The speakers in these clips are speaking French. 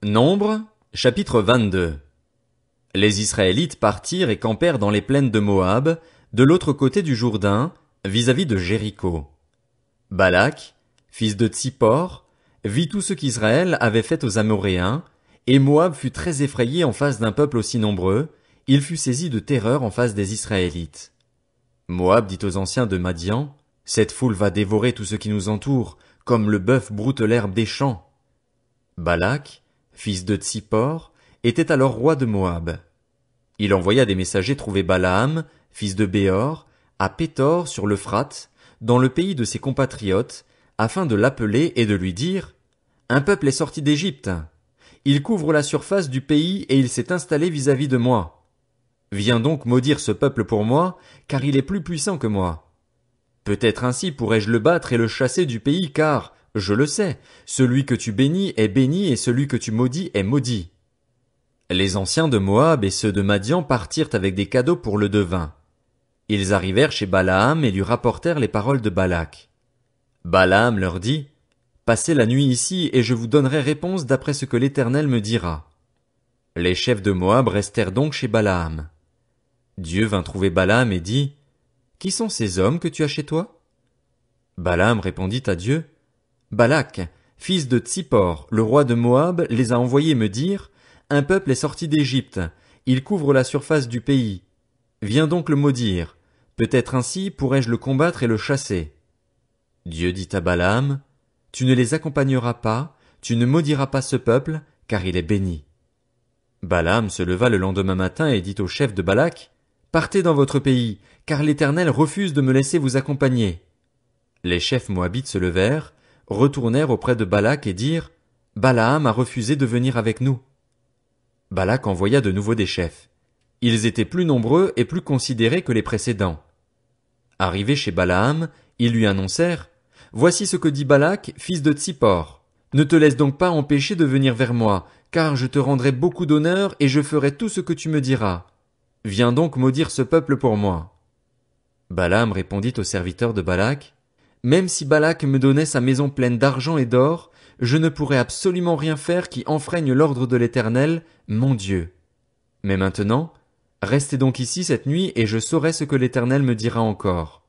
Nombre, chapitre 22. Les Israélites partirent et campèrent dans les plaines de Moab, de l'autre côté du Jourdain, vis-à-vis de Jéricho. Balak, fils de Tsippor, vit tout ce qu'Israël avait fait aux Amoréens, et Moab fut très effrayé en face d'un peuple aussi nombreux, il fut saisi de terreur en face des Israélites. Moab dit aux anciens de Madian, « Cette foule va dévorer tout ce qui nous entoure, comme le bœuf broute l'herbe des champs. » Balak, fils de Tsippor, était alors roi de Moab. Il envoya des messagers trouver Balaam, fils de Béor, à Pétor sur l'Euphrate, dans le pays de ses compatriotes, afin de l'appeler et de lui dire, « Un peuple est sorti d'Égypte. Il couvre la surface du pays et il s'est installé vis-à-vis de moi. Viens donc maudire ce peuple pour moi, car il est plus puissant que moi. Peut-être ainsi pourrais-je le battre et le chasser du pays, car, je le sais, celui que tu bénis est béni et celui que tu maudis est maudit. » Les anciens de Moab et ceux de Madian partirent avec des cadeaux pour le devin. Ils arrivèrent chez Balaam et lui rapportèrent les paroles de Balak. Balaam leur dit, « Passez la nuit ici et je vous donnerai réponse d'après ce que l'Éternel me dira. » Les chefs de Moab restèrent donc chez Balaam. Dieu vint trouver Balaam et dit, « Qui sont ces hommes que tu as chez toi? » Balaam répondit à Dieu, « Balak, fils de Tsippor, le roi de Moab, les a envoyés me dire, « Un peuple est sorti d'Égypte, il couvre la surface du pays. Viens donc le maudire, peut-être ainsi pourrais-je le combattre et le chasser. » Dieu dit à Balaam, « Tu ne les accompagneras pas, tu ne maudiras pas ce peuple, car il est béni. » Balaam se leva le lendemain matin et dit au chef de Balak, « Partez dans votre pays, car l'Éternel refuse de me laisser vous accompagner. » Les chefs moabites se levèrent, retournèrent auprès de Balak et dirent, « Balaam a refusé de venir avec nous. » Balak envoya de nouveau des chefs. Ils étaient plus nombreux et plus considérés que les précédents. Arrivés chez Balaam, ils lui annoncèrent, « Voici ce que dit Balak, fils de Tsippor. Ne te laisse donc pas empêcher de venir vers moi, car je te rendrai beaucoup d'honneur et je ferai tout ce que tu me diras. Viens donc maudire ce peuple pour moi. » Balaam répondit aux serviteurs de Balak, « Même si Balak me donnait sa maison pleine d'argent et d'or, je ne pourrais absolument rien faire qui enfreigne l'ordre de l'Éternel, mon Dieu. Mais maintenant, restez donc ici cette nuit et je saurai ce que l'Éternel me dira encore. »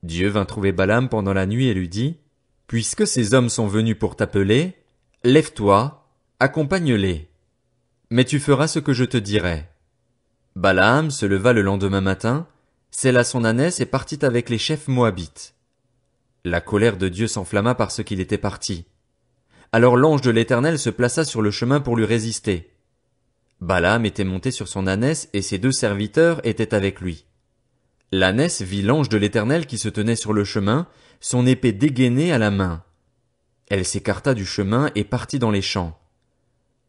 Dieu vint trouver Balaam pendant la nuit et lui dit, « Puisque ces hommes sont venus pour t'appeler, lève-toi, accompagne-les. Mais tu feras ce que je te dirai. » Balaam se leva le lendemain matin, sella son ânesse et partit avec les chefs moabites. La colère de Dieu s'enflamma parce qu'il était parti. Alors l'ange de l'Éternel se plaça sur le chemin pour lui résister. Balaam était monté sur son ânesse et ses 2 serviteurs étaient avec lui. L'ânesse vit l'ange de l'Éternel qui se tenait sur le chemin, son épée dégainée à la main. Elle s'écarta du chemin et partit dans les champs.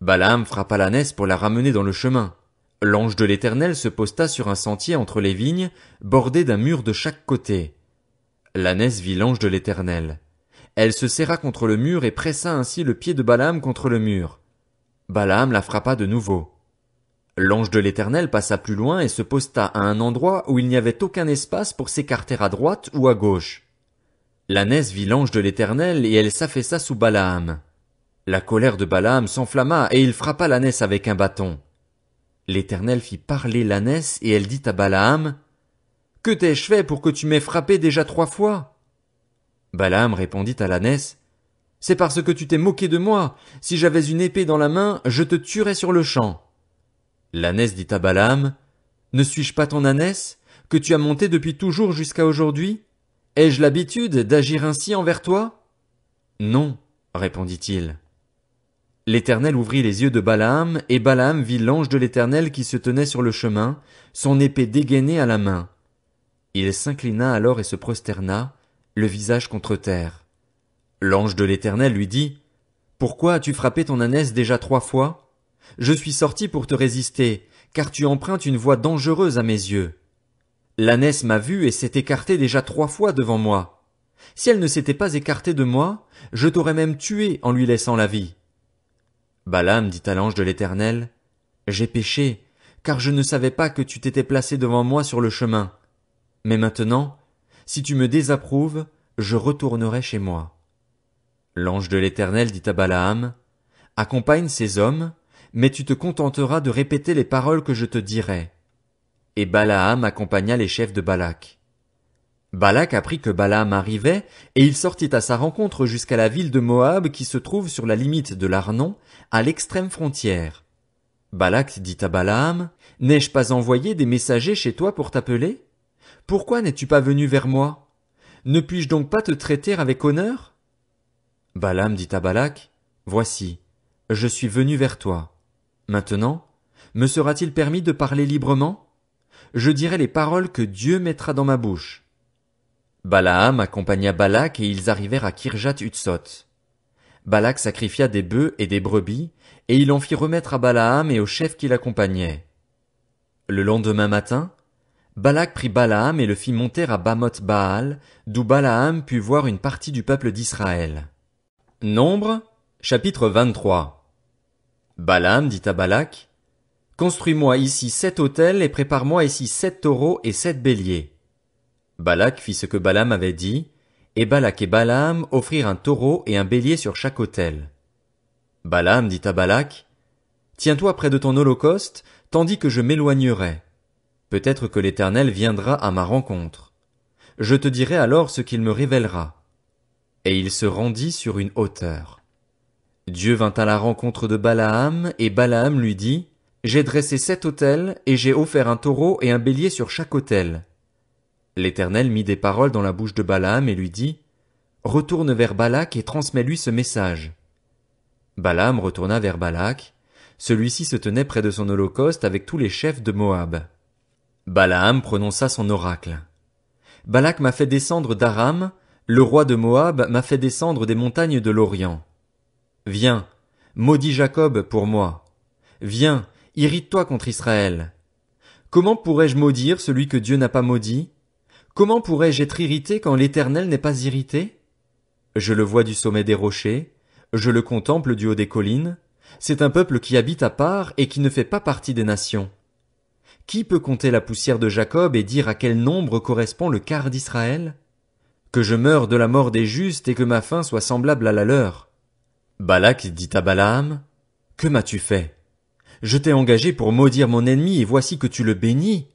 Balaam frappa l'ânesse pour la ramener dans le chemin. L'ange de l'Éternel se posta sur un sentier entre les vignes, bordé d'un mur de chaque côté. L'ânesse vit l'ange de l'Éternel. Elle se serra contre le mur et pressa ainsi le pied de Balaam contre le mur. Balaam la frappa de nouveau. L'ange de l'Éternel passa plus loin et se posta à un endroit où il n'y avait aucun espace pour s'écarter à droite ou à gauche. L'ânesse vit l'ange de l'Éternel et elle s'affaissa sous Balaam. La colère de Balaam s'enflamma et il frappa l'ânesse avec un bâton. L'Éternel fit parler l'ânesse et elle dit à Balaam, « Que t'ai-je fait pour que tu m'aies frappé déjà 3 fois? » Balaam répondit à l'ânesse, « C'est parce que tu t'es moqué de moi. Si j'avais une épée dans la main, je te tuerais sur le champ. » L'ânesse dit à Balaam, « Ne suis-je pas ton ânesse, que tu as montée depuis toujours jusqu'à aujourd'hui? Ai-je l'habitude d'agir ainsi envers toi? » Non, répondit-il. L'Éternel ouvrit les yeux de Balaam, et Balaam vit l'ange de l'Éternel qui se tenait sur le chemin, son épée dégainée à la main. Il s'inclina alors et se prosterna, le visage contre terre. L'ange de l'Éternel lui dit, « Pourquoi as-tu frappé ton ânesse déjà 3 fois? Je suis sorti pour te résister, car tu empruntes une voie dangereuse à mes yeux. L'ânesse m'a vu et s'est écartée déjà 3 fois devant moi. Si elle ne s'était pas écartée de moi, je t'aurais même tué en lui laissant la vie. » Balaam dit à l'ange de l'Éternel, « J'ai péché, car je ne savais pas que tu t'étais placé devant moi sur le chemin. Mais maintenant, si tu me désapprouves, je retournerai chez moi. » L'ange de l'Éternel dit à Balaam, « Accompagne ces hommes, mais tu te contenteras de répéter les paroles que je te dirai. Et Balaam accompagna les chefs de Balak. Balak apprit que Balaam arrivait, et il sortit à sa rencontre jusqu'à la ville de Moab qui se trouve sur la limite de l'Arnon, à l'extrême frontière. Balak dit à Balaam, « N'ai-je pas envoyé des messagers chez toi pour t'appeler? Pourquoi n'es-tu pas venu vers moi? Ne puis-je donc pas te traiter avec honneur? » Balaam dit à Balak, « Voici, je suis venu vers toi. Maintenant, me sera-t-il permis de parler librement? Je dirai les paroles que Dieu mettra dans ma bouche. » Balaam accompagna Balak et ils arrivèrent à Kirjat Hutsot. Balak sacrifia des bœufs et des brebis, et il en fit remettre à Balaam et aux chefs qui l'accompagnaient. Le lendemain matin, Balak prit Balaam et le fit monter à Bamoth Baal, d'où Balaam put voir une partie du peuple d'Israël. Nombre, chapitre 23. Balaam dit à Balak, « Construis-moi ici 7 autels et prépare-moi ici 7 taureaux et 7 béliers. » Balak fit ce que Balaam avait dit, et Balak et Balaam offrirent un taureau et un bélier sur chaque autel. Balaam dit à Balak, « Tiens-toi près de ton holocauste, tandis que je m'éloignerai. Peut-être que l'Éternel viendra à ma rencontre. Je te dirai alors ce qu'il me révélera. » Et il se rendit sur une hauteur. Dieu vint à la rencontre de Balaam, et Balaam lui dit, « J'ai dressé 7 autels, et j'ai offert un taureau et un bélier sur chaque autel. » L'Éternel mit des paroles dans la bouche de Balaam et lui dit, « Retourne vers Balak et transmets-lui ce message. » Balaam retourna vers Balak, celui-ci se tenait près de son holocauste avec tous les chefs de Moab. Balaam prononça son oracle. « Balak m'a fait descendre d'Aram, le roi de Moab m'a fait descendre des montagnes de l'Orient. Viens, maudis Jacob pour moi. Viens, irrite-toi contre Israël. Comment pourrais-je maudire celui que Dieu n'a pas maudit? Comment pourrais-je être irrité quand l'Éternel n'est pas irrité? Je le vois du sommet des rochers, je le contemple du haut des collines. C'est un peuple qui habite à part et qui ne fait pas partie des nations. Qui peut compter la poussière de Jacob et dire à quel nombre correspond le quart d'Israël? Que je meure de la mort des justes et que ma fin soit semblable à la leur. » Balak dit à Balaam, « Que m'as-tu fait? Je t'ai engagé pour maudire mon ennemi et voici que tu le bénis. »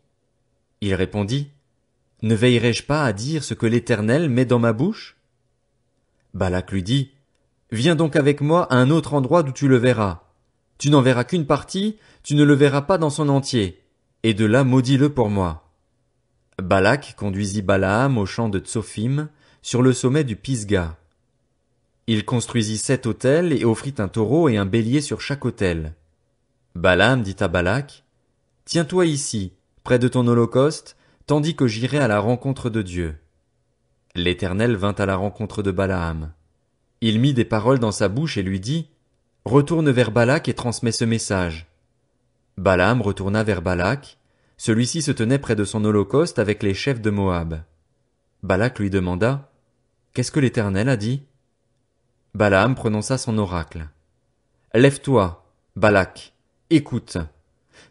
Il répondit, « Ne veillerai-je pas à dire ce que l'Éternel met dans ma bouche? » Balak lui dit, « Viens donc avec moi à un autre endroit d'où tu le verras. Tu n'en verras qu'une partie, tu ne le verras pas dans son entier, et de là maudis-le pour moi. » Balak conduisit Balaam au champ de Tsophim, sur le sommet du Pisga. Il construisit 7 autels et offrit un taureau et un bélier sur chaque autel. Balaam dit à Balak, « Tiens-toi ici, près de ton holocauste, tandis que j'irai à la rencontre de Dieu. » L'Éternel vint à la rencontre de Balaam. Il mit des paroles dans sa bouche et lui dit, « Retourne vers Balak et transmets ce message. » Balaam retourna vers Balak, celui-ci se tenait près de son holocauste avec les chefs de Moab. Balak lui demanda, « Qu'est-ce que l'Éternel a dit? » Balaam prononça son oracle. « Lève-toi, Balak, écoute.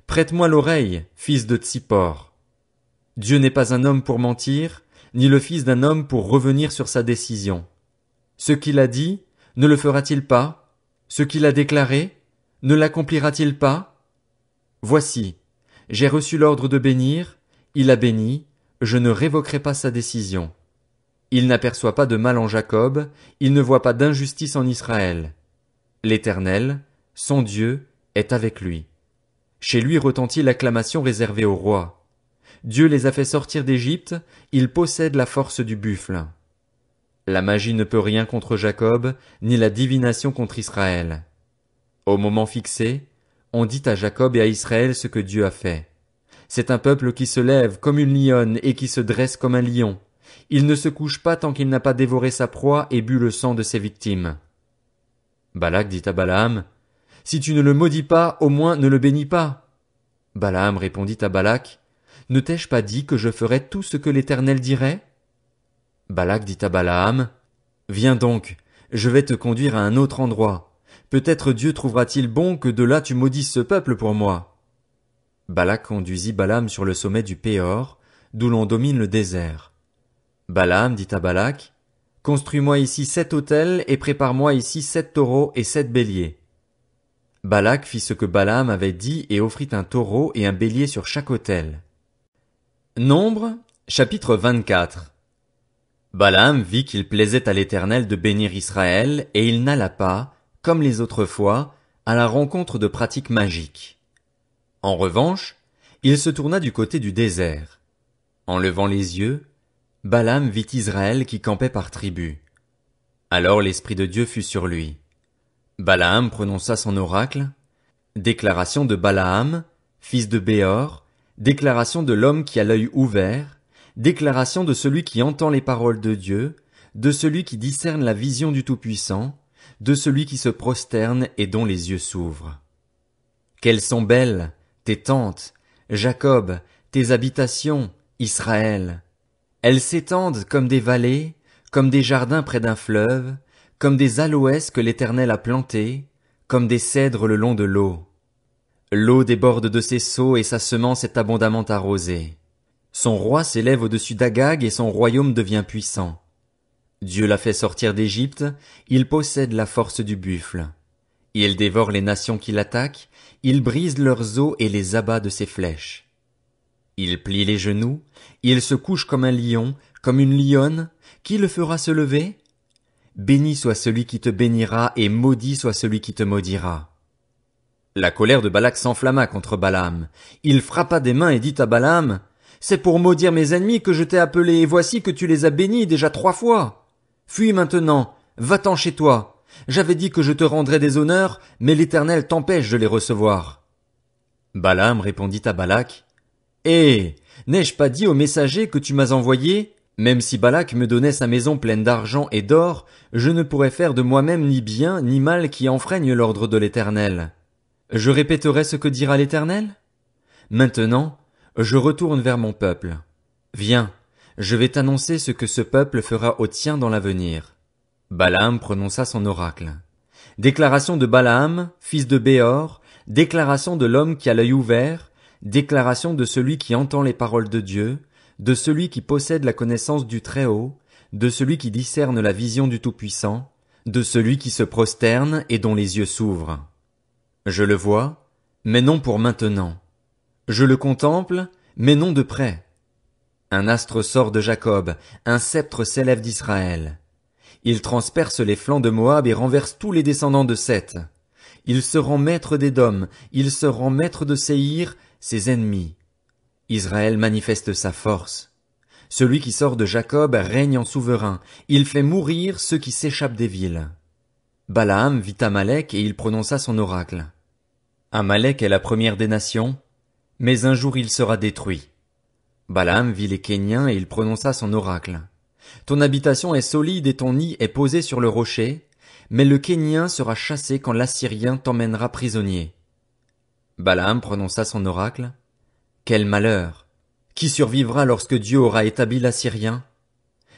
Prête-moi l'oreille, fils de Tsippor. Dieu n'est pas un homme pour mentir, ni le fils d'un homme pour revenir sur sa décision. Ce qu'il a dit, ne le fera-t-il pas? Ce qu'il a déclaré, ne l'accomplira-t-il pas? Voici, j'ai reçu l'ordre de bénir, il a béni, je ne révoquerai pas sa décision. Il n'aperçoit pas de mal en Jacob, il ne voit pas d'injustice en Israël. L'Éternel, son Dieu, est avec lui. Chez lui retentit l'acclamation réservée au roi. Dieu les a fait sortir d'Égypte, il possède la force du buffle. La magie ne peut rien contre Jacob, ni la divination contre Israël. Au moment fixé, on dit à Jacob et à Israël ce que Dieu a fait. C'est un peuple qui se lève comme une lionne et qui se dresse comme un lion. Il ne se couche pas tant qu'il n'a pas dévoré sa proie et bu le sang de ses victimes. Balak dit à Balaam, « Si tu ne le maudis pas, au moins ne le bénis pas. » Balaam répondit à Balak, « Ne t'ai-je pas dit que je ferais tout ce que l'Éternel dirait? » Balak dit à Balaam, « Viens donc, je vais te conduire à un autre endroit. Peut-être Dieu trouvera-t-il bon que de là tu maudisses ce peuple pour moi. » Balak conduisit Balaam sur le sommet du Péor, d'où l'on domine le désert. Balaam dit à Balak, « Construis-moi ici 7 autels et prépare-moi ici 7 taureaux et 7 béliers. » Balak fit ce que Balaam avait dit et offrit un taureau et un bélier sur chaque autel. Nombre, chapitre 24. Balaam vit qu'il plaisait à l'Éternel de bénir Israël, et il n'alla pas, comme les autres fois, à la rencontre de pratiques magiques. En revanche, il se tourna du côté du désert. En levant les yeux, Balaam vit Israël qui campait par tribu. Alors l'Esprit de Dieu fut sur lui. Balaam prononça son oracle, déclaration de Balaam, fils de Béor, déclaration de l'homme qui a l'œil ouvert, déclaration de celui qui entend les paroles de Dieu, de celui qui discerne la vision du Tout-Puissant, de celui qui se prosterne et dont les yeux s'ouvrent. Quelles sont belles, tes tentes, Jacob, tes habitations, Israël! Elles s'étendent comme des vallées, comme des jardins près d'un fleuve, comme des aloès que l'Éternel a plantés, comme des cèdres le long de l'eau. L'eau déborde de ses seaux et sa semence est abondamment arrosée. Son roi s'élève au-dessus d'Agag et son royaume devient puissant. Dieu l'a fait sortir d'Égypte, il possède la force du buffle. Il dévore les nations qui l'attaquent, il brise leurs os et les abat de ses flèches. Il plie les genoux, il se couche comme un lion, comme une lionne, qui le fera se lever? Béni soit celui qui te bénira et maudit soit celui qui te maudira. La colère de Balak s'enflamma contre Balaam. Il frappa des mains et dit à Balaam, « C'est pour maudire mes ennemis que je t'ai appelé, et voici que tu les as bénis déjà 3 fois. Fuis maintenant, va-t'en chez toi. J'avais dit que je te rendrais des honneurs, mais l'Éternel t'empêche de les recevoir. » Balaam répondit à Balak, « Eh, n'ai-je pas dit au messager que tu m'as envoyé? Même si Balak me donnait sa maison pleine d'argent et d'or, je ne pourrais faire de moi-même ni bien ni mal qui enfreigne l'ordre de l'Éternel. Je répéterai ce que dira l'Éternel? Maintenant, je retourne vers mon peuple. Viens, je vais t'annoncer ce que ce peuple fera au tien dans l'avenir. » Balaam prononça son oracle. Déclaration de Balaam, fils de Béor, déclaration de l'homme qui a l'œil ouvert, déclaration de celui qui entend les paroles de Dieu, de celui qui possède la connaissance du Très-Haut, de celui qui discerne la vision du Tout-Puissant, de celui qui se prosterne et dont les yeux s'ouvrent. Je le vois, mais non pour maintenant. Je le contemple, mais non de près. Un astre sort de Jacob, un sceptre s'élève d'Israël. Il transperce les flancs de Moab et renverse tous les descendants de Seth. Il se rend maître d'Édom, il se rend maître de Séhir, ses ennemis. Israël manifeste sa force. Celui qui sort de Jacob règne en souverain, il fait mourir ceux qui s'échappent des villes. Balaam vit Amalek et il prononça son oracle. Amalek est la première des nations, mais un jour il sera détruit. Balaam vit les Kéniens et il prononça son oracle. Ton habitation est solide et ton nid est posé sur le rocher, mais le Kénien sera chassé quand l'Assyrien t'emmènera prisonnier. Balaam prononça son oracle. Quel malheur! Qui survivra lorsque Dieu aura établi l'Assyrien?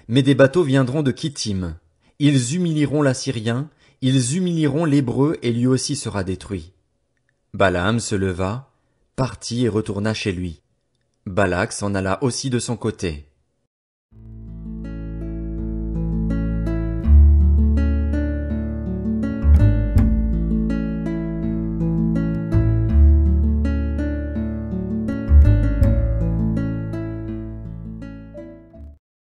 Mais des bateaux viendront de Kittim. Ils humilieront l'Assyrien, ils humilieront l'Hébreu et lui aussi sera détruit. Balaam se leva, partit et retourna chez lui. Balak s'en alla aussi de son côté.